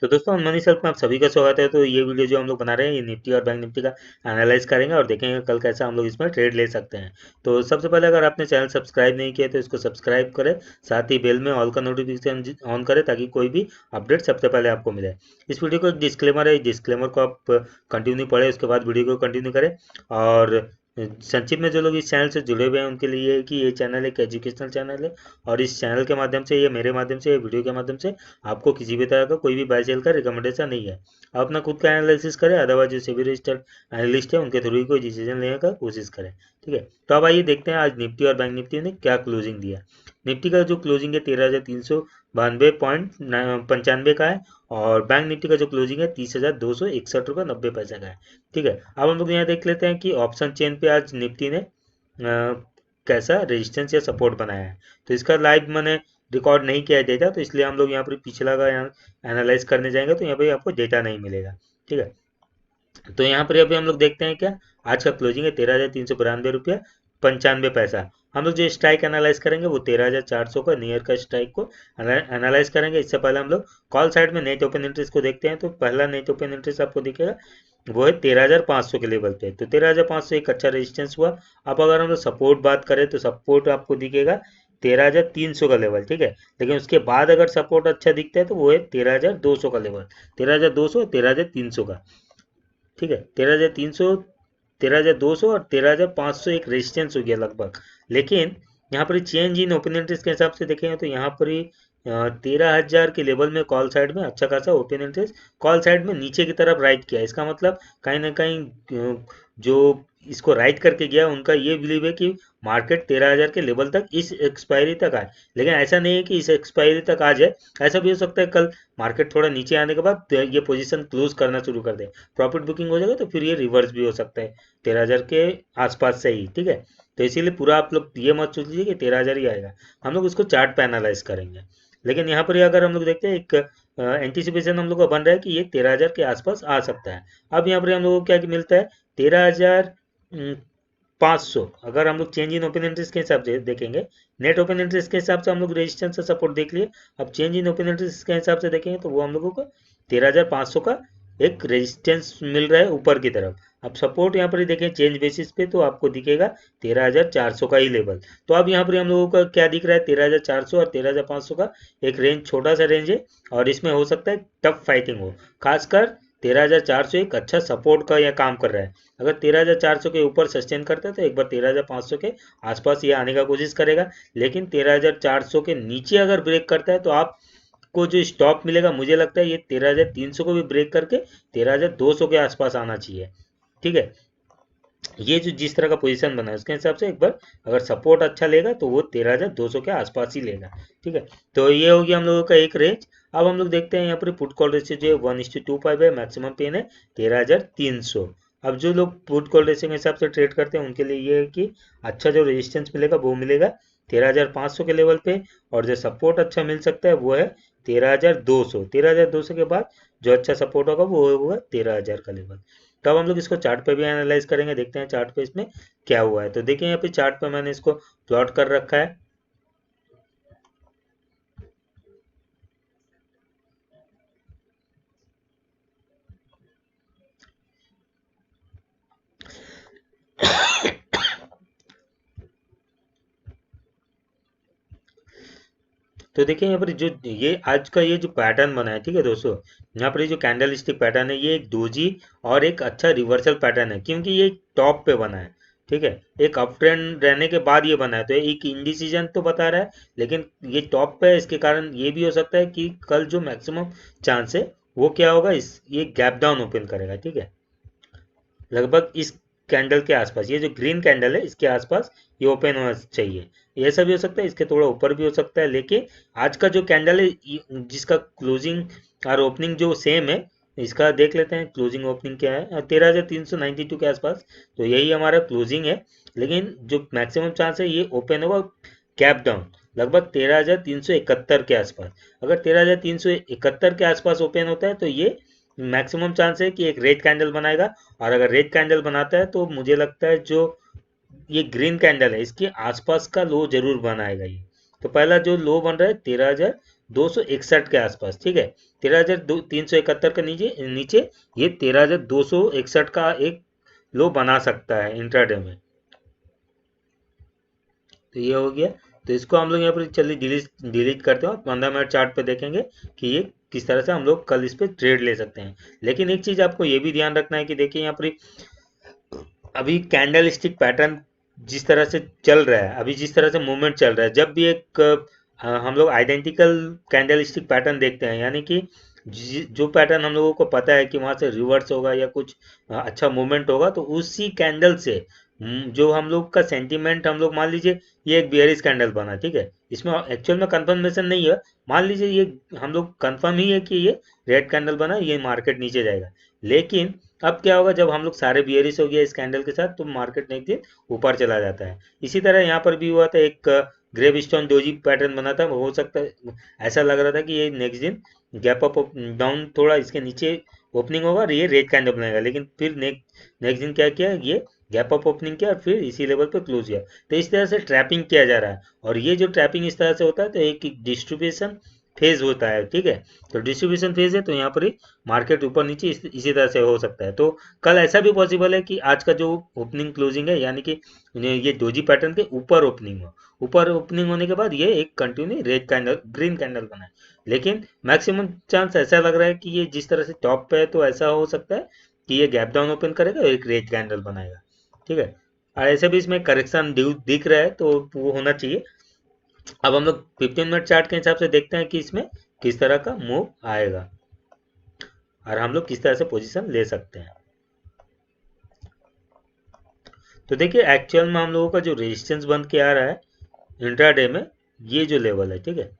तो दोस्तों money self में आप सभी का स्वागत है। तो ये वीडियो जो हम लोग बना रहे हैं ये निफ्टी और बैंक निफ्टी का एनालाइज करेंगे और देखेंगे कल कैसा हम लोग इसमें ट्रेड ले सकते हैं। तो सबसे पहले अगर आपने चैनल सब्सक्राइब नहीं किया तो इसको सब्सक्राइब करें, साथ ही बेल में ऑल का नोटिफिकेशन ऑन करें ताकि कोई भी अपडेट सबसे पहले आपको मिले। इस वीडियो को एक डिस्क्लेमर है, डिस्क्लेमर को आप कंटिन्यू पढ़ें, उसके बाद वीडियो को कंटिन्यू करें। और संक्षिप्त में जो लोग इस चैनल से जुड़े हुए हैं उनके लिए है कि ये चैनल एक एजुकेशनल चैनल है और इस चैनल के माध्यम से, ये मेरे माध्यम से, ये वीडियो के माध्यम से आपको किसी भी तरह का कोई भी बाय सेल का रिकमेंडेशन नहीं है। आप अपना खुद का एनालिसिस करें, अदरवाइज जो सेबी रजिस्टर्ड एनालिस्ट है उनके थ्रू ही कोई डिसीजन लेने का कोशिश करें। ठीक है, तो अब आइए देखते हैं आज निफ्टी और बैंक निफ्टी ने क्या क्लोजिंग दिया। निफ्टी का जो क्लोजिंग है 13,392.95 का है और बैंक निफ्टी का जो क्लोजिंग है 30,261 रुपये 90 पैसे का है। ठीक है, अब हम लोग यहाँ देख लेते हैं कि ऑप्शन चेन पे आज निफ्टी ने कैसा रेजिस्टेंस या सपोर्ट बनाया है। तो इसका लाइव मैंने रिकॉर्ड नहीं किया है डेटा, तो इसलिए हम लोग यहाँ पर पिछला का यहाँ एनालाइज करने जाएंगे तो यहाँ पे आपको डेटा नहीं मिलेगा। ठीक है, तो यहाँ पर अभी हम लोग देखते हैं क्या आज का क्लोजिंग है 13,392 रुपया 95 पैसा। हम लोग जो स्ट्राइक एनालाइज करेंगे वो 13,400 का नियर का स्ट्राइक को एनालाइज करेंगे। इससे पहले हम लोग कॉल साइड में नेट ओपन इंटरेस्ट को देखते हैं। तो पहला नेट ओपन इंटरेस्ट आपको दिखेगा वो है 13,500 के लेवल पे। तो 13,500 एक अच्छा रेजिस्टेंस हुआ। अब अगर हम लोग सपोर्ट बात करें तो सपोर्ट आपको दिखेगा 13,300 का लेवल। ठीक है, लेकिन उसके बाद अगर सपोर्ट अच्छा दिखता है तो वो है 13,200 का लेवल। 13,200 13,300 का। ठीक है, 13,300, 13,200 और 13,500 एक रेजिस्टेंस हो गया लगभग। लेकिन यहाँ पर चेंज इन ओपन इंटरेस्ट के हिसाब से देखेंगे तो यहाँ पर ही 13,000 के लेवल में कॉल साइड में अच्छा खासा ओपन इंटरेस्ट कॉल साइड में नीचे की तरफ राइट किया। इसका मतलब कहीं ना कहीं जो इसको राइट करके गया उनका ये बिलीव है कि मार्केट 13,000 के लेवल तक इस एक्सपायरी तक आए। लेकिन ऐसा नहीं है कि इस एक्सपायरी तक आ जाए, ऐसा भी हो सकता है कल मार्केट थोड़ा नीचे आने के बाद ये पोजीशन क्लोज करना शुरू कर दे, प्रॉफिट बुकिंग हो जाएगा तो फिर ये रिवर्स भी हो सकता है 13,000 के आसपास से ही। ठीक है, तो इसीलिए पूरा आप लोग ये मत सोच लीजिए कि 13,000 ही आएगा। हम लोग इसको चार्ट पे एनालाइज करेंगे। लेकिन यहाँ पर अगर हम लोग देखते हैं एक एंटिसिपेशन हम लोग का बन रहा है कि ये 13,000 के आसपास आ सकता है। अब यहाँ पर हम लोग को क्या मिलता है 13,500। अगर हम लोग चेंज इन ओपन इंटरेस्ट के हिसाब से देखेंगे, नेट ओपन इंटरेस्ट के हिसाब से हम लोग रेजिस्टेंस से सपोर्ट देख लिए। अब चेंज इन ओपन इंटरेस्ट के हिसाब से देखेंगे तो वो हम लोगों को 13,500 का एक रेजिस्टेंस मिल रहा है ऊपर की तरफ। अब सपोर्ट यहाँ पर ही देखें चेंज बेसिस पे तो आपको दिखेगा 13,400 का ही लेवल। तो अब यहाँ पर हम लोगों का क्या दिख रहा है 13,400 और 13,500 का एक रेंज, छोटा सा रेंज है और इसमें हो सकता है टफ फाइटिंग हो। खासकर 13,400 एक अच्छा सपोर्ट का यह काम कर रहा है। अगर 13,400 के ऊपर सस्टेन करता है तो एक बार 13,500 के आसपास ये आने का कोशिश करेगा। लेकिन 13,400 के नीचे अगर ब्रेक करता है तो आप को जो स्टॉप मिलेगा मुझे लगता है ये 13,300 को भी ब्रेक करके 13,200 के आसपास आना चाहिए। ठीक है, ये जो जिस तरह का पोजीशन बना है उसके हिसाब से एक बार अगर सपोर्ट अच्छा लेगा तो वो 13,200 के आसपास ही लेगा। ठीक है, तो ये हो गया हम लोगों का एक रेंज। अब हम लोग देखते हैं यहाँ पर पुट कॉल रेशियो जो है 1:25 है, मैक्सिमम पेन है 13,300। अब जो लोग पुट कॉल रेशियो के हिसाब से ट्रेड करते हैं उनके लिए ये है कि अच्छा जो रेजिस्टेंस मिलेगा वो मिलेगा 13,500 के लेवल पे और जो सपोर्ट अच्छा मिल सकता है वो है 13,200। 13,200 के बाद जो अच्छा सपोर्ट होगा वो होगा 13,000 का लेवल। तो अब हम लोग इसको चार्ट पे भी एनालाइज करेंगे, देखते हैं चार्ट पे इसमें क्या हुआ है। तो देखिए यहाँ पे चार्ट पे मैंने इसको प्लॉट कर रखा है। तो देखिए यहाँ पर जो ये आज का ये जो पैटर्न बना है, ठीक है दोस्तों, यहाँ पर ये जो कैंडल स्टिक पैटर्न है ये एक डोजी और एक अच्छा रिवर्सल पैटर्न है क्योंकि ये टॉप पे बना है। ठीक है, एक अप ट्रेंड रहने के बाद ये बना है तो एक इंडिसीजन तो बता रहा है, लेकिन ये टॉप पे है इसके कारण ये भी हो सकता है कि कल जो मैक्सिमम चांस है वो क्या होगा, इस ये गैप डाउन ओपन करेगा। ठीक है, लगभग इस कैंडल के आसपास, ये जो ग्रीन कैंडल है इसके आसपास ये ओपन होना चाहिए। ये ऐसा भी हो सकता है इसके थोड़ा ऊपर भी हो सकता है, लेकिन आज का जो कैंडल है जिसका क्लोजिंग और ओपनिंग जो सेम है, इसका देख लेते हैं क्लोजिंग ओपनिंग क्या है 13,392 के आसपास। तो यही हमारा क्लोजिंग है, लेकिन जो मैक्सिमम चांस है ये ओपन होगा कैप डाउन लगभग 13,371 के आसपास। अगर 13,371 के आसपास ओपन होता है तो ये मैक्सिमम चांस है कि एक रेड कैंडल बनाएगा। और अगर रेड कैंडल बनाता है तो मुझे लगता है जो ये ग्रीन कैंडल है इसके आसपास का लो जरूर बनाएगा ये। तो पहला जो लो बन रहा है 13,261 के आसपास, ठीक है। 13,371 का नीचे नीचे ये 13,261 का एक लो बना सकता है इंट्राडे में। तो ये हो गया। तो इसको हम लोग यहाँ पर चलिए डिलीट करते हैं, 15 मिनट चार्ट पे देखेंगे कि ये किस तरह से हम लोग कल इस पे ट्रेड ले सकते हैं। लेकिन एक चीज आपको ये भी ध्यान रखना है कि देखिए यहाँ पर अभी कैंडल स्टिक पैटर्न जिस तरह से चल रहा है, अभी जिस तरह से मूवमेंट चल रहा है, जब भी एक हम लोग आइडेंटिकल कैंडल स्टिक पैटर्न देखते हैं, यानी कि जो पैटर्न हम लोगों को पता है कि वहां से रिवर्स होगा या कुछ अच्छा मूवमेंट होगा, तो उसी कैंडल से जो हम लोग का सेंटीमेंट, हम लोग मान लीजिए ये एक बियरिश कैंडल बना, ठीक है, इसमें एक्चुअल में कंफर्मेशन नहीं है, मान लीजिए ये हम लोग कंफर्म ही है कि ये रेड कैंडल बना, ये मार्केट नीचे जाएगा। लेकिन अब क्या होगा, जब हम लोग सारे बियरिश हो गया इस कैंडल के साथ, तो मार्केट नेक्स्ट दिन ऊपर चला जाता है। इसी तरह यहाँ पर भी हुआ था, एक ग्रेव स्टोन डोजी पैटर्न बना था, हो सकता है ऐसा लग रहा था कि ये नेक्स्ट दिन गैप अप डाउन थोड़ा इसके नीचे ओपनिंग होगा और ये रेड कैंडल बनाएगा, लेकिन फिर नेक्स्ट दिन क्या किया, ये गैप अप ओपनिंग किया और फिर इसी लेवल पे क्लोज किया। तो इस तरह से ट्रैपिंग किया जा रहा है, और ये जो ट्रैपिंग इस तरह से होता है, तो एक डिस्ट्रीब्यूशन फेज होता है, ठीक है। तो डिस्ट्रीब्यूशन फेज है, तो यहाँ पर ही मार्केट ऊपर नीचे इसी तरह से हो सकता है। तो कल ऐसा भी पॉसिबल है कि आज का जो ओपनिंग क्लोजिंग है, यानी कि ये डोजी पैटर्न के ऊपर ओपनिंग हो, ऊपर ओपनिंग होने के बाद ये एक continue red candle green candle बनाए। लेकिन मैक्सिमम चांस ऐसा लग रहा है कि ये जिस तरह से टॉप पे है, तो ऐसा हो सकता है कि ये गैप डाउन ओपन करेगा और एक रेड कैंडल बनाएगा, ठीक है। और ऐसे भी इसमें करेक्शन दिख रहा है, तो वो होना चाहिए। अब हम लोग 15 मिनट चार्ट के हिसाब से देखते हैं कि इसमें किस तरह का मूव आएगा और हम लोग किस तरह से पोजीशन ले सकते हैं। तो देखिए एक्चुअल में हम लोगों का जो रेजिस्टेंस बन के आ रहा है इंट्राडे में, ये जो लेवल है, ठीक है,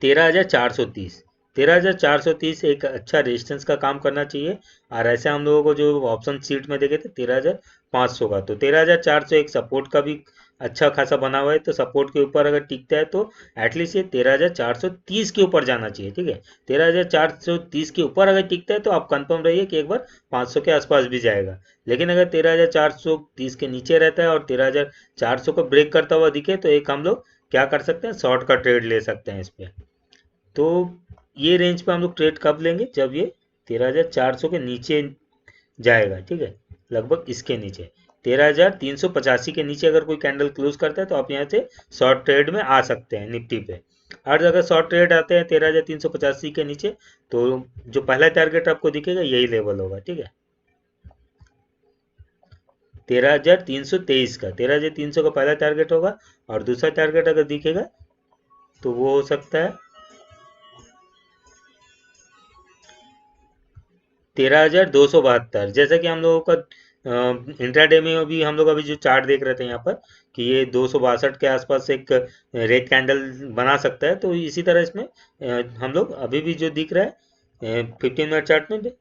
13,430, 13,430 एक अच्छा रेजिस्टेंस का काम करना चाहिए। और ऐसे हम लोगों को जो ऑप्शन सीट में देखे थे 13,500 का, तो 13,400 एक सपोर्ट का भी अच्छा खासा बना हुआ है, तो सपोर्ट के ऊपर अगर टिकता है तो एटलीस्ट ये 13,430 के ऊपर जाना चाहिए, ठीक है। 13,430 के ऊपर अगर टिकता है तो आप कंफर्म रहिए कि एक बार 500 के आसपास भी जाएगा। लेकिन अगर 13,430 के नीचे रहता है और 13,400 को ब्रेक करता हुआ दिखे, तो एक हम लोग क्या कर सकते हैं, शॉर्ट का ट्रेड ले सकते हैं इस पे। तो ये रेंज पे हम लोग ट्रेड कब लेंगे, जब ये 13,400 के नीचे जाएगा, ठीक है, लगभग इसके नीचे 13,385 के नीचे अगर कोई कैंडल क्लोज करता है, तो आप यहाँ से शॉर्ट ट्रेड में आ सकते हैं निफ्टी पे। और अगर शॉर्ट ट्रेड आते हैं 13,385 के नीचे, तो जो पहला टारगेट आपको दिखेगा यही लेवल होगा, ठीक है, 13,323 का, 13,300 का पहला टारगेट होगा। और दूसरा टारगेट अगर दिखेगा तो वो हो सकता है 13,272। जैसा कि हम लोगों का इंट्राडे में भी हम लोग अभी जो चार्ट देख रहे थे यहाँ पर, कि ये 262 के आसपास एक रेड कैंडल बना सकता है, तो इसी तरह इसमें हम लोग अभी भी जो दिख रहा है 15 मिनट चार्ट में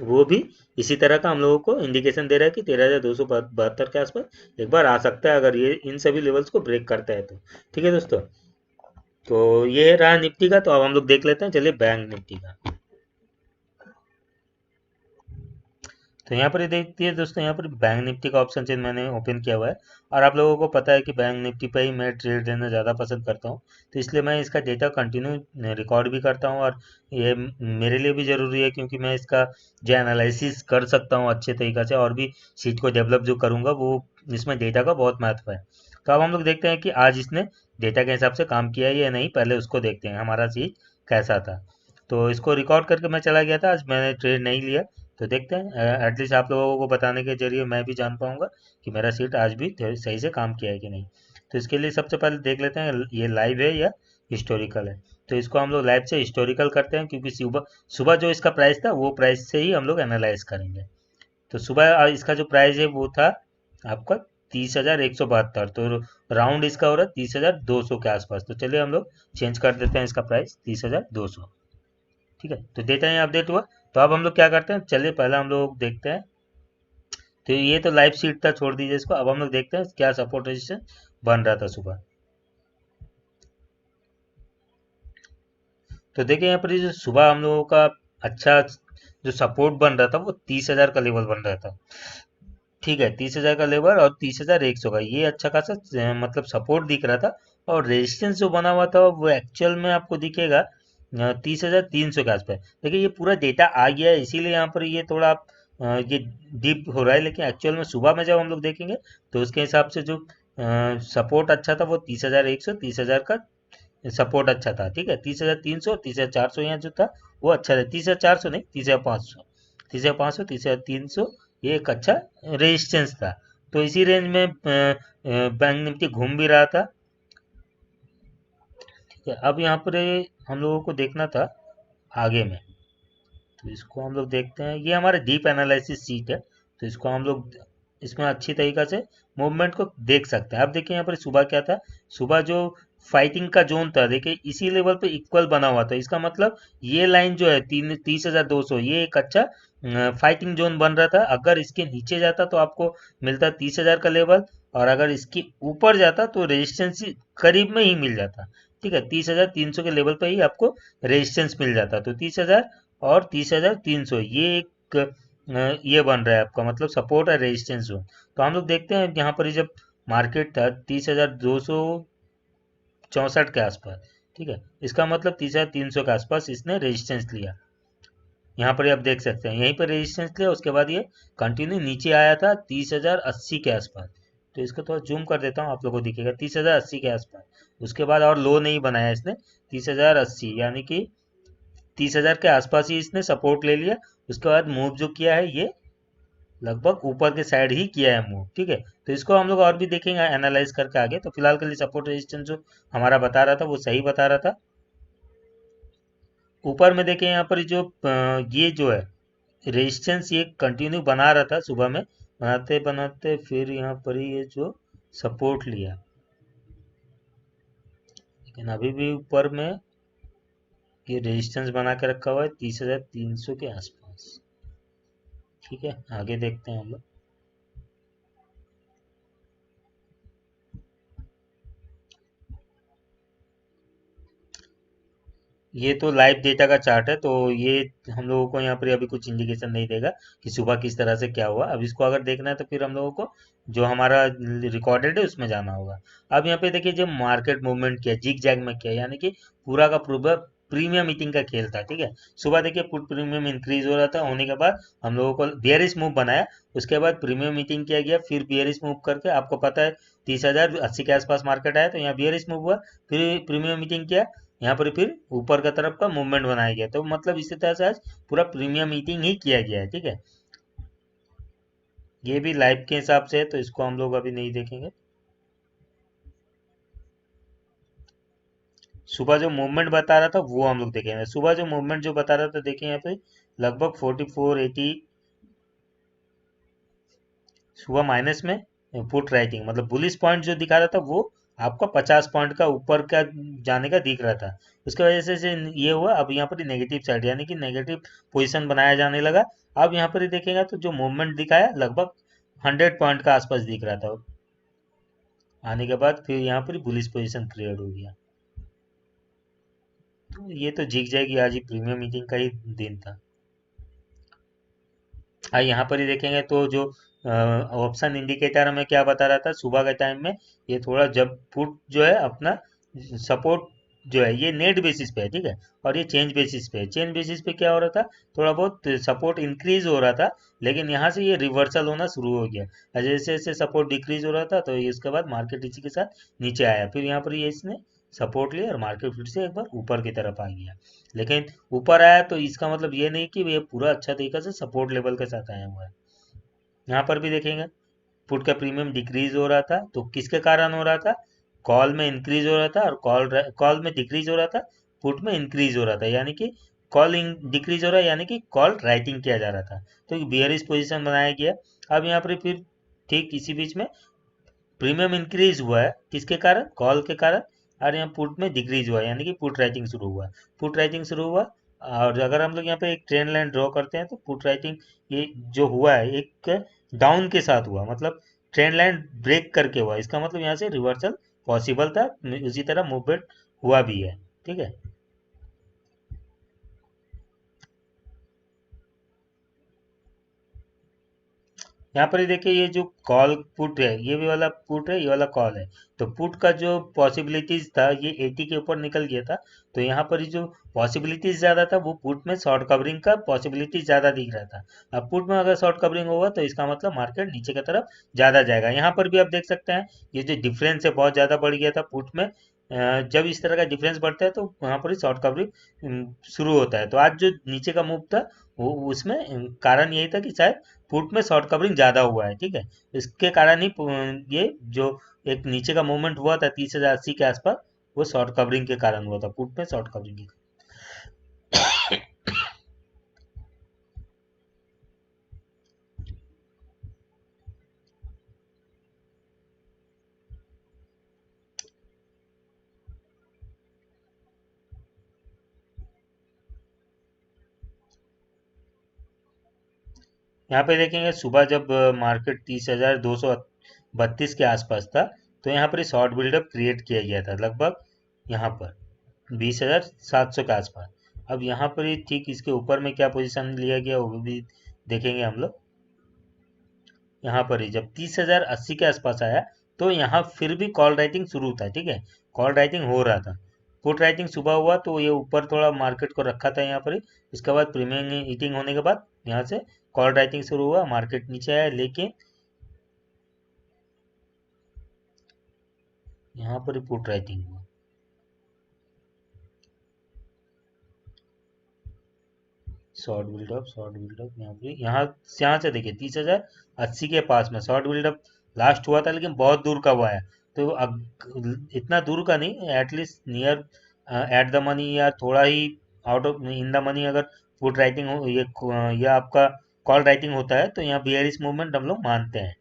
वो भी इसी तरह का हम लोगों को इंडिकेशन दे रहा है कि 13,272 के आसपास एक बार आ सकता है, अगर ये इन सभी लेवल्स को ब्रेक करता है तो। ठीक है दोस्तों, तो ये रहा निफ्टी का। तो अब हम लोग देख लेते हैं, चलिए बैंक निफ्टी का। तो यहाँ पर ये देखिए दोस्तों, यहाँ पर बैंक निफ्टी का ऑप्शन चेन मैंने ओपन किया हुआ है, और आप लोगों को पता है कि बैंक निफ्टी पे ही मैं ट्रेड लेना ज़्यादा पसंद करता हूँ। तो इसलिए मैं इसका डेटा कंटिन्यू रिकॉर्ड भी करता हूँ, और ये मेरे लिए भी ज़रूरी है, क्योंकि मैं इसका जो एनालिसिस कर सकता हूँ अच्छे तरीक़े से, और भी सीट को डेवलप जो करूँगा, वो इसमें डेटा का बहुत महत्व है। तो अब हम लोग देखते हैं कि आज इसने डेटा के हिसाब से काम किया है या नहीं, पहले उसको देखते हैं हमारा सीट कैसा था। तो इसको रिकॉर्ड करके मैं चला गया था, आज मैंने ट्रेड नहीं लिया। तो देखते हैं, एटलीस्ट आप लोगों को बताने के जरिए मैं भी जान पाऊंगा कि मेरा सीट आज भी सही से काम किया है कि नहीं। तो इसके लिए सबसे पहले देख लेते हैं ये लाइव है या हिस्टोरिकल है। तो इसको हम लोग लाइव से हिस्टोरिकल करते हैं, क्योंकि सुबह सुबह जो इसका प्राइस था वो प्राइस से ही हम लोग एनालाइज करेंगे। तो सुबह इसका जो प्राइस है वो था आपका 30,172, तो राउंड इसका हो रहा है 30,200 के आसपास। तो चलिए हम लोग चेंज कर देते हैं इसका प्राइस 30,200। ठीक है, तो डेटा यहाँ अपडेट हुआ। तो अब हम लोग क्या करते हैं, चलिए पहले हम लोग देखते हैं। तो ये तो लाइव सीट था, छोड़ दीजिए इसको। अब हम लोग देखते हैं क्या सपोर्ट रेजिस्टेंस बन रहा था सुबह। तो देखिए यहाँ पर ये जो सुबह हम लोगों का अच्छा जो सपोर्ट बन रहा था, वो 30,000 का लेवल बन रहा था, ठीक है, 30,000 का लेवल और 30,100 का, ये अच्छा खासा मतलब सपोर्ट दिख रहा था। और रेजिस्टेंस जो बना हुआ था वो एक्चुअल में आपको दिखेगा 30,300 के आसपास। देखिए ये पूरा डेटा आ गया है, इसीलिए यहाँ पर ये थोड़ा ये डीप हो रहा है, लेकिन एक्चुअल में सुबह में जब हम लोग देखेंगे तो उसके हिसाब से जो सपोर्ट अच्छा था वो 30,100, 30,000 का सपोर्ट अच्छा था। ठीक है, 30,300, 30,400 यहाँ जो था वो अच्छा था। 30,400 नहीं, 30,500, 30,500, 30,300 ये एक अच्छा रेजिस्टेंस था। तो इसी रेंज में बैंक निफ्टी घूम भी रहा था। ठीक है, अब यहाँ पर हम लोगों को देखना था आगे में, तो इसको हम लोग देखते हैं। ये हमारा डीप एनालिसिस सीट है, तो इसको हम लोग इसमें अच्छी तरीक़ा से मूवमेंट को देख सकते हैं। अब देखिए यहाँ पर सुबह क्या था, सुबह जो फाइटिंग का जोन था देखिए इसी लेवल पे इक्वल बना हुआ था। इसका मतलब ये लाइन जो है 30,200, ये एक अच्छा फाइटिंग जोन बन रहा था। अगर इसके नीचे जाता तो आपको मिलता 30,000 का लेवल, और अगर इसके ऊपर जाता तो रेजिस्टेंस करीब में ही मिल जाता। ठीक है, 30,300 के लेवल पे ही आपको रेजिस्टेंस मिल जाता। तो 30,000 और 30,300 ये एक ये बन रहा है आपका मतलब सपोर्ट है रेजिस्टेंस जोन। तो हम लोग देखते हैं यहाँ पर जब मार्केट था 30,264 के आसपास। ठीक है, इसका मतलब 30,300 के आसपास इसने रेजिस्टेंस लिया। यहाँ पर आप देख सकते हैं यहीं पर रेजिस्टेंस लिया, उसके बाद ये कंटिन्यू नीचे आया था 30,080 के आसपास। तो इसको थोड़ा जूम कर देता हूँ, आप लोगों को दिखेगा 30,080 के आसपास। उसके बाद और लो नहीं बनाया इसने, 30,080 यानी कि 30,000 के आसपास ही इसने सपोर्ट ले लिया। उसके बाद मूव जो किया है ये लगभग ऊपर के साइड ही किया है मूव। ठीक है, तो इसको हम लोग और भी देखेंगे एनालाइज करके आगे। तो फिलहाल के लिए सपोर्ट रेजिस्टेंस जो हमारा बता रहा था वो सही बता रहा था। ऊपर में देखें यहाँ पर जो ये जो है रेजिस्टेंस ये कंटिन्यू बना रहा था सुबह में, बनाते बनाते फिर यहाँ पर ये जो सपोर्ट लिया, लेकिन अभी भी ऊपर में ये रेजिस्टेंस बना के रखा हुआ है 30,300 के आसपास। ठीक है, आगे देखते हैं हम लोग। ये तो लाइव डेटा का चार्ट है, तो ये हम लोगों को यहाँ पर अभी कुछ इंडिकेशन नहीं देगा कि सुबह किस तरह से क्या हुआ। अब इसको अगर देखना है तो फिर हम लोगों को जो हमारा रिकॉर्डेड है उसमें जाना होगा। अब यहाँ पे देखिए जो मार्केट मूवमेंट किया जिग जैग में किया, यानी कि पूरा का पूरा प्रीमियम मीटिंग का खेल था। ठीक है, सुबह देखिए पुट प्रीमियम इंक्रीज हो रहा था, होने के बाद हम लोगों को बियरिश मूव बनाया। उसके बाद प्रीमियम मीटिंग किया गया, फिर बियरिश मूव करके आपको पता है 30,080 के आसपास मार्केट आया, तो यहाँ बियरिश मूव हुआ, फिर प्रीमियम मीटिंग किया, यहाँ पर फिर ऊपर का तरफ का मूवमेंट बनाया गया। तो मतलब इसी तरह से आज पूरा प्रीमियम मीटिंग ही किया गया है। ठीक है, ये भी लाइव के हिसाब से है, तो इसको हम लोग अभी नहीं देखेंगे। सुबह जो मूवमेंट बता रहा था वो हम लोग देखेंगे। सुबह जो मूवमेंट जो बता रहा था देखें यहाँ पे लगभग 4480 सुबह माइनस में पुट राइटिंग मतलब बुलिश पॉइंट जो दिखा रहा था वो आपका 50 पॉइंट का ऊपर का जाने का दिख रहा था। उसके वजह से ये हुआ। अब यहाँ पर नेगेटिव साइड यानी कि नेगेटिव पोजीशन बनाया जाने लगा। अब यहाँ पर ही देखेगा तो जो मूवमेंट दिखाया लगभग 100 पॉइंट का आसपास दिख रहा था, आने के बाद फिर यहाँ पर बुलिश पोजीशन क्रिएट हो गया। तो ये तो जीत जाएगी, आज ही प्रीमियम मीटिंग का ही दिन था। यहाँ पर ही देखेंगे तो जो ऑप्शन इंडिकेटर हमें क्या बता रहा था सुबह के टाइम में, ये थोड़ा जब पुट जो है अपना सपोर्ट जो है ये नेट बेसिस पे है। ठीक है, और ये चेंज बेसिस पे है। चेंज बेसिस पे क्या हो रहा था, थोड़ा बहुत सपोर्ट इंक्रीज हो रहा था, लेकिन यहाँ से ये रिवर्सल होना शुरू हो गया। जैसे जैसे सपोर्ट डिक्रीज हो रहा था तो इसके बाद मार्केट इसी के साथ नीचे आया, फिर यहाँ पर ये इसने सपोर्ट लिया और मार्केट फिर से एक बार ऊपर की तरफ आ गया। लेकिन ऊपर आया तो इसका मतलब ये नहीं कि ये पूरा अच्छा तरीके से सपोर्ट लेवल के साथ आया हुआ है। यहाँ पर भी देखेंगे पुट का प्रीमियम डिक्रीज हो रहा था, तो किसके कारण हो रहा था, कॉल में इंक्रीज हो रहा था, और कॉल में डिक्रीज हो रहा था, पुट में इंक्रीज हो रहा था। यानी कि कॉल डिक्रीज हो रहा है, यानी कि कॉल राइटिंग किया जा रहा था, तो बियरिश पोजीशन बनाया गया। अब यहाँ पर फिर ठीक इसी बीच में प्रीमियम इंक्रीज हुआ है, किसके कारण, कॉल के कारण, और यहाँ पुट में डिक्रीज हुआ यानी कि पुट राइटिंग शुरू हुआ। पुट राइटिंग शुरू हुआ, और अगर हम लोग यहाँ पे एक ट्रेंड लाइन ड्रॉ करते हैं तो पुट राइटिंग ये जो हुआ है एक डाउन के साथ हुआ, मतलब ट्रेंड लाइन ब्रेक करके हुआ। इसका मतलब यहाँ से रिवर्सल पॉसिबल था, उसी तरह मूवमेंट हुआ भी है। ठीक है, यहाँ पर ही देखिए ये जो कॉल पुट है, ये भी वाला पुट है, ये वाला कॉल है। तो पुट का जो पॉसिबिलिटीज था ये 80 के ऊपर निकल गया था। तो यहाँ पर ही जो पॉसिबिलिटीज ज्यादा था वो पुट में शॉर्ट कवरिंग का पॉसिबिलिटी ज्यादा दिख रहा था। अब पुट में अगर शॉर्ट कवरिंग होगा तो इसका मतलब मार्केट नीचे की तरफ ज्यादा जाएगा। यहाँ पर भी आप देख सकते हैं ये जो डिफरेंस है बहुत ज्यादा बढ़ गया था पुट में। जब इस तरह का डिफरेंस बढ़ता है तो वहाँ पर ही शॉर्ट कवरिंग शुरू होता है। तो आज जो नीचे का मूव था वो उसमें कारण यही था कि शायद पुट में शॉर्ट कवरिंग ज्यादा हुआ है, ठीक है। इसके कारण ही ये जो एक नीचे का मूवमेंट हुआ था 30,080 के आसपास, वो शॉर्ट कवरिंग के कारण हुआ था, पुट में शॉर्ट कवरिंग के। यहाँ पे देखेंगे सुबह जब मार्केट 30,232 के आसपास था, तो यहाँ पर शॉर्ट बिल्डअप क्रिएट किया गया था लगभग यहाँ पर 20,700 के आसपास। अब यहाँ पर ही ठीक इसके ऊपर में क्या पोजीशन लिया गया वो भी देखेंगे हम लोग। यहाँ पर ही जब 30,080 के आसपास आया तो यहाँ फिर भी कॉल राइटिंग शुरू था, ठीक है। कॉल राइटिंग हो रहा था। पुट राइटिंग सुबह हुआ तो ये ऊपर थोड़ा मार्केट को रखा था यहाँ पर ही। इसके बाद प्रीमियम ईटिंग होने के बाद यहाँ से कॉल राइटिंग शुरू हुआ, मार्केट नीचे आया, लेकिन यहाँ पर ही पुट राइटिंग हुआ। शॉर्ट बिल्डअप यहाँ से देखिए 30,080 के पास में शॉर्ट बिल्डअप लास्ट हुआ था, लेकिन बहुत दूर का हुआ है। तो अब इतना दूर का नहीं, at least near at the money या थोड़ा ही out of in the money अगर पुट राइटिंग हो ये या आपका कॉल राइटिंग होता है तो यहाँ बियरिश मूवमेंट हम लोग मानते हैं।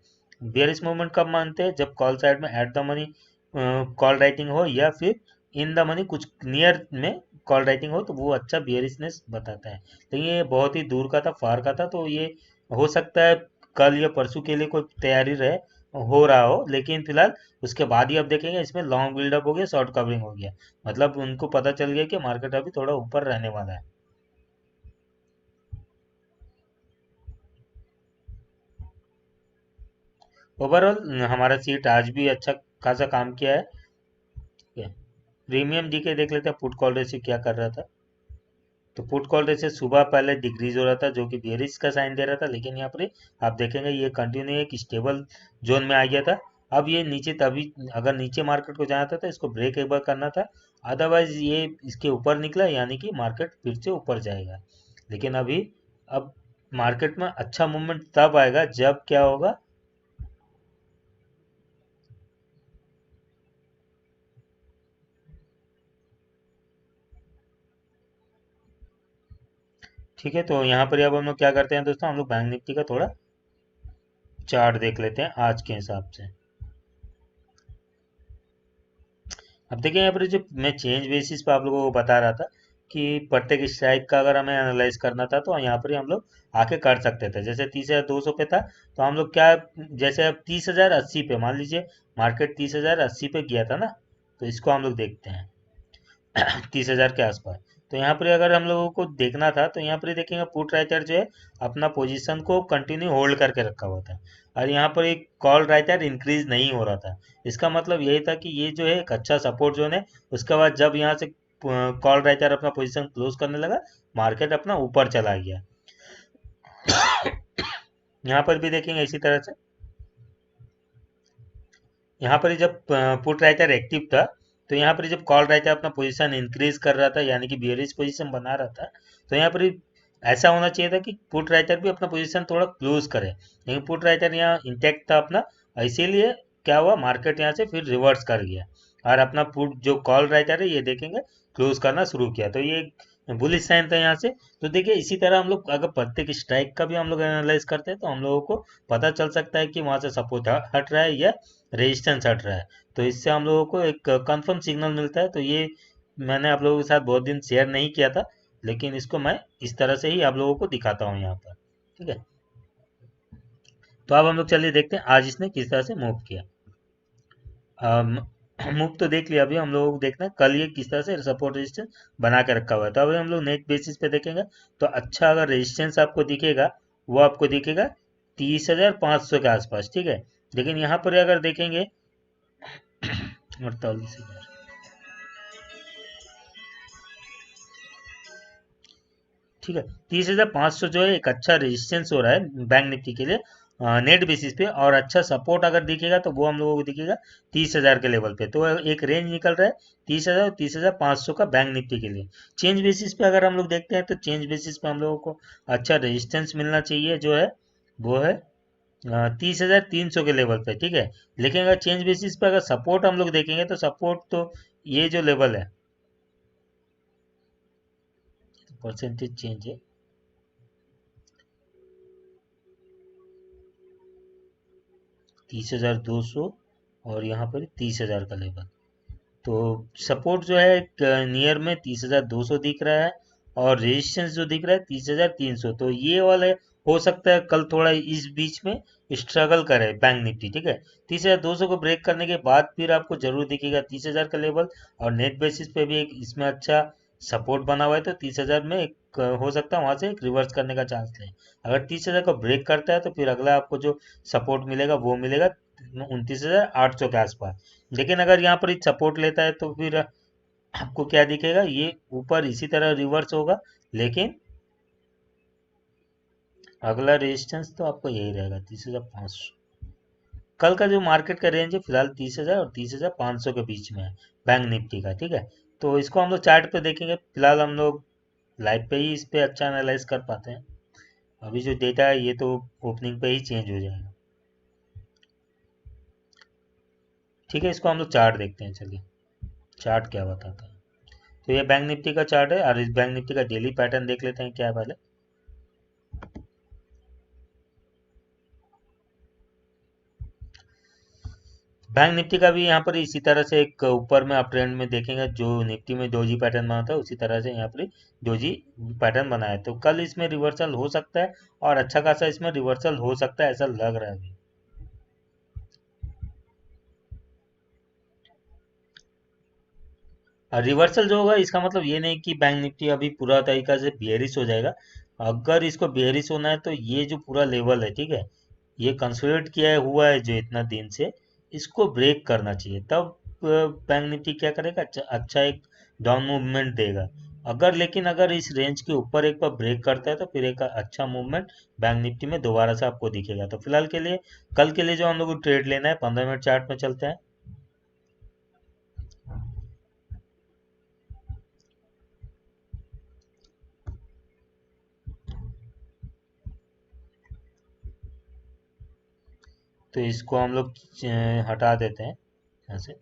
बियरिश मूवमेंट कब मानते हैं? जब कॉल साइड में eight the money call writing हो या फिर इन द मनी कुछ नियर में कॉल राइटिंग हो, तो वो अच्छा बियरिशनेस बताता है। तो ये बहुत ही दूर का था, फार का था, तो ये हो सकता है कल या परसों के लिए कोई तैयारी रहे हो रहा हो, लेकिन फिलहाल उसके बाद ही अब देखेंगे इसमें लॉन्ग बिल्डअप हो गया, शॉर्ट कवरिंग हो गया। मतलब उनको पता चल गया कि मार्केट अभी थोड़ा ऊपर रहने वाला है। ओवरऑल हमारा सीट आज भी अच्छा खासा काम किया है। प्रीमियम डीके देख लेते हैं पुट कॉल रेशियो क्या कर रहा था। तो पुट कॉल रेशियो सुबह पहले डिक्रीज हो रहा था जो कि बेरिश का साइन दे रहा था, लेकिन यहाँ पर आप देखेंगे ये कंटिन्यू एक स्टेबल जोन में आ गया था। अब ये नीचे तभी अगर नीचे मार्केट को जाना था तो इसको ब्रेक एक बार करना था, अदरवाइज ये इसके ऊपर निकला यानी कि मार्केट फिर से ऊपर जाएगा। लेकिन अभी अब मार्केट में अच्छा मूवमेंट तब आएगा जब क्या होगा, ठीक है। तो यहाँ पर अब हम लोग क्या करते हैं दोस्तों, हम लोग बैंक निफ्टी का थोड़ा चार्ट देख लेते हैं आज के हिसाब से। अब देखिए यहाँ पर जो मैं चेंज बेसिस पे आप लोगों को बता रहा था कि प्रत्येक स्ट्राइक का अगर हमें एनालाइज करना था तो यहाँ पर ही हम लोग आके कर सकते थे। जैसे 30,200 पे था तो हम लोग क्या, जैसे अब 30,080 पे मान लीजिए मार्केट 30,080 पे गया था ना, तो इसको हम लोग देखते हैं 30,000 के आसपास। तो यहाँ पर अगर हम लोगों को देखना था तो यहाँ पर देखेंगे पुट राइटर जो है अपना पोजीशन को कंटिन्यू होल्ड करके रखा हुआ था, और यहाँ पर एक कॉल राइटर इंक्रीज नहीं हो रहा था। इसका मतलब यही था कि ये जो है एक अच्छा सपोर्ट जोन है। उसके बाद जब यहाँ से कॉल राइटर अपना पोजीशन क्लोज करने लगा, मार्केट अपना ऊपर चला गया। यहाँ पर भी देखेंगे इसी तरह से, यहाँ पर जब पुट राइटर एक्टिव था तो यहाँ पर जब कॉल राइटर अपना पोजीशन इंक्रीज कर रहा था यानी कि बियरिश पोजीशन बना रहा था, तो यहाँ पर ऐसा होना चाहिए था कि पुट राइटर भी अपना पोजीशन थोड़ा क्लोज करे, लेकिन पुट राइटर यहाँ इंटैक्ट था अपना, इसीलिए क्या हुआ मार्केट यहाँ से फिर रिवर्स कर गया और अपना पुट जो कॉल राइटर है ये देखेंगे क्लोज करना शुरू किया। तो ये बुलिश साइन था यहाँ से। तो देखिए इसी तरह हम लोग अगर प्रत्येक स्ट्राइक का भी हम लोग एनालाइज करते हैं तो हम लोगों को पता चल सकता है कि वहां से सपोर्ट हट रहा है या रेजिस्टेंस हट रहा है। तो इससे हम लोगों को एक कंफर्म सिग्नल मिलता है। तो ये मैंने आप लोगों के साथ बहुत दिन शेयर नहीं किया था, लेकिन इसको मैं इस तरह से ही आप लोगों को दिखाता हूँ यहाँ पर, ठीक है। तो अब हम लोग चलिए देखते हैं आज इसने किस तरह से मूव किया। मूव तो देख लिया, अभी हम लोगों को देखना है कल ये किस तरह से सपोर्ट रेजिस्टेंस बना के रखा हुआ है। तो अभी हम लोग नेट बेसिस पे देखेंगे तो अच्छा अगर रेजिस्टेंस आपको दिखेगा वो आपको दिखेगा 30,500 के आसपास, ठीक है। लेकिन यहाँ पर अगर देखेंगे 48,000, ठीक है। 30,500 जो है एक अच्छा रेजिस्टेंस हो रहा है बैंक निफ्टी के लिए नेट बेसिस पे, और अच्छा सपोर्ट अगर दिखेगा तो वो हम लोगों को दिखेगा 30,000 के लेवल पे। तो एक रेंज निकल रहा है 30,000 और 30,500 का बैंक निफ्टी के लिए। चेंज बेसिस पे अगर हम लोग देखते हैं तो चेंज बेसिस पे हम लोगों को अच्छा रेजिस्टेंस मिलना चाहिए, जो है वो है 30,300 के लेवल पे, ठीक है। लेकिन अगर चेंज बेसिस पे अगर सपोर्ट हम लोग देखेंगे तो सपोर्ट तो ये जो लेवल है, परसेंटेज चेंज है, 30,200 और यहाँ पर 30,000 का लेवल। तो सपोर्ट जो है नियर में 30,200 दिख रहा है, और रेजिस्टेंस जो दिख रहा है 30,300। तो ये वाले हो सकता है कल थोड़ा इस बीच में स्ट्रगल करे बैंक निफ्टी, ठीक है। 30,200 को ब्रेक करने के बाद फिर आपको जरूर दिखेगा 30,000 का लेवल, और नेट बेसिस पे भी एक इसमें अच्छा सपोर्ट बना हुआ है। तो 30,000 में एक हो सकता है वहां से एक रिवर्स करने का चांस ले। अगर 30,000 को ब्रेक करता है तो फिर अगला आपको जो सपोर्ट मिलेगा वो मिलेगा 29,800 के आसपास। लेकिन अगर यहाँ पर सपोर्ट लेता है तो फिर आपको क्या दिखेगा, ये ऊपर इसी तरह रिवर्स होगा, लेकिन अगला रेजिस्टेंस तो आपको यही रहेगा 30,500। कल का जो मार्केट का रेंज है फिलहाल 30,000 और 30,500 के बीच में है बैंक निफ्टी का, ठीक है। तो इसको हम लोग चार्ट पे देखेंगे, फिलहाल हम लोग लाइव पे ही इस पे अच्छा एनालाइज कर पाते हैं। अभी जो डेटा है ये तो ओपनिंग पे ही चेंज हो जाएगा, ठीक है। इसको हम लोग चार्ट देखते हैं, चलिए चार्ट क्या बताता है। तो ये बैंक निफ्टी का चार्ट है, और इस बैंक निफ्टी का डेली पैटर्न देख लेते हैं क्या है पहले। बैंक निफ्टी का भी यहाँ पर इसी तरह से एक ऊपर में अप ट्रेंड में देखेंगे, जो निफ्टी में डोजी पैटर्न बना था उसी तरह से यहाँ पर डोजी पैटर्न बना है। तो कल इसमें रिवर्सल हो सकता है, और अच्छा खासा इसमें रिवर्सल हो सकता है, ऐसा लग रहा है अभी। रिवर्सल जो होगा इसका मतलब ये नहीं कि बैंक निफ्टी अभी पूरा तरीका से बेयरिश हो जाएगा। अगर इसको बेयरिश होना है तो ये जो पूरा लेवल है, ठीक है, ये कंसोलिडेट किया हुआ है जो इतना दिन से, इसको ब्रेक करना चाहिए, तब बैंक निफ्टी क्या करेगा, अच्छा अच्छा एक डाउन मूवमेंट देगा। अगर लेकिन अगर इस रेंज के ऊपर एक बार ब्रेक करता है तो फिर एक अच्छा मूवमेंट बैंक निफ्टी में दोबारा से आपको दिखेगा। तो फिलहाल के लिए कल के लिए जो हम लोग को ट्रेड लेना है 15 मिनट चार्ट में चलते हैं। तो इसको हम लोग हटा देते हैं यहाँ से।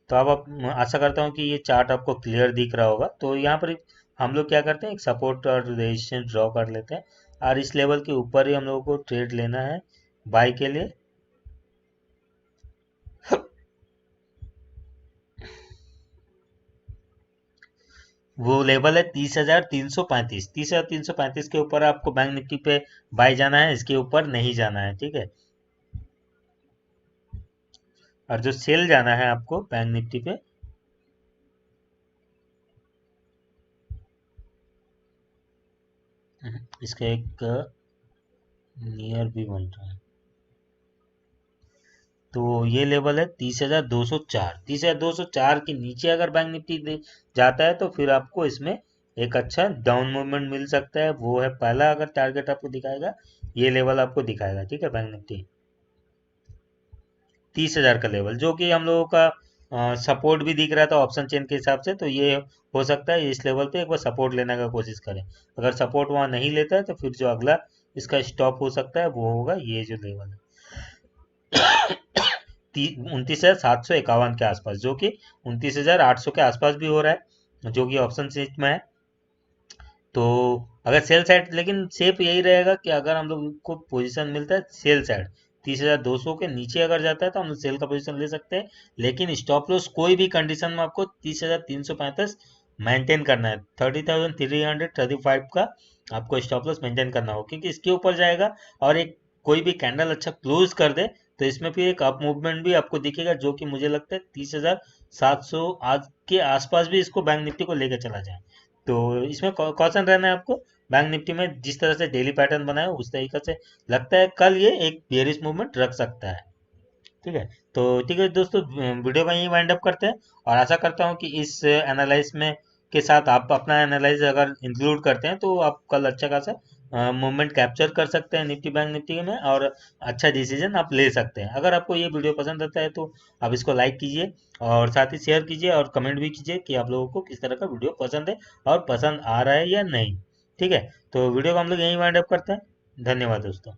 तो अब आप आशा करता हूँ कि ये चार्ट आपको क्लियर दिख रहा होगा। तो यहाँ पर हम लोग क्या करते हैं, एक सपोर्ट और रेजिस्टेंस ड्रॉ कर लेते हैं, और इस लेवल के ऊपर ही हम लोगों को ट्रेड लेना है बाय के लिए। वो लेवल है 30,335। 30,335 के ऊपर आपको बैंक निफ्टी पे बाय जाना है, इसके ऊपर नहीं जाना है, ठीक है। और जो सेल जाना है आपको बैंक निफ्टी पे, इसका एक नियर भी बन रहा है। तो ये लेवल है 30,204। 30,204 के नीचे अगर बैंक निफ्टी जाता है तो फिर आपको इसमें एक अच्छा डाउन मूवमेंट मिल सकता है। वो है पहला अगर टारगेट आपको दिखाएगा, ये लेवल आपको दिखाएगा, ठीक है, बैंक निफ्टी 30,000 का लेवल, जो कि हम लोगों का सपोर्ट भी दिख रहा था ऑप्शन चेन के हिसाब से। तो ये हो सकता है इस लेवल पे एक बार सपोर्ट लेने का कोशिश करें। अगर सपोर्ट वहां नहीं लेता है तो फिर जो अगला इसका स्टॉप हो सकता है वो होगा ये जो लेवल है 29,751 के आसपास, जो कि 29,800 के आसपास भी हो रहा है, जो कि ऑप्शन सीट में है। तो अगर सेल साइड, लेकिन सेफ यही रहेगा कि अगर हम लोग को पोजीशन मिलता है सेल साइड 30,200 के नीचे अगर जाता है तो हम लोग सेल का पोजीशन ले सकते हैं। लेकिन स्टॉप लॉस कोई भी कंडीशन में आपको 30,335 मेंटेन करना है। 30,335 का आपको स्टॉप लॉस मेंटेन करना होगा, क्योंकि इसके ऊपर जाएगा और एक कोई भी कैंडल अच्छा क्लोज कर दे तो इसमें फिर एक अप मूवमेंट भी आपको दिखेगा, जो कि मुझे लगता है 30,700 आज के आसपास भी इसको बैंक निफ्टी को लेकर चला जाए। तो इसमें कॉशन रहना है आपको। बैंक निफ्टी में जिस तरह से डेली पैटर्न बना है उस तरीके से लगता है कल ये एक बेयरिश मूवमेंट रख सकता है। ठीक है। तो ठीक है दोस्तों, वीडियो में यही वाइंड अप करते हैं और आशा करता हूँ कि इस एनालाइज में के साथ आप अपना एनालाइज अगर इंक्लूड करते हैं तो आप कल अच्छा खासा मूवमेंट कैप्चर कर सकते हैं निफ्टी बैंक निफ्टी में, और अच्छा डिसीजन आप ले सकते हैं। अगर आपको ये वीडियो पसंद आता है तो आप इसको लाइक कीजिए और साथ ही शेयर कीजिए और कमेंट भी कीजिए कि आप लोगों को किस तरह का वीडियो पसंद है और पसंद आ रहा है या नहीं। ठीक है। तो वीडियो को हम लोग यहीं वाइंड अप करते हैं। धन्यवाद दोस्तों।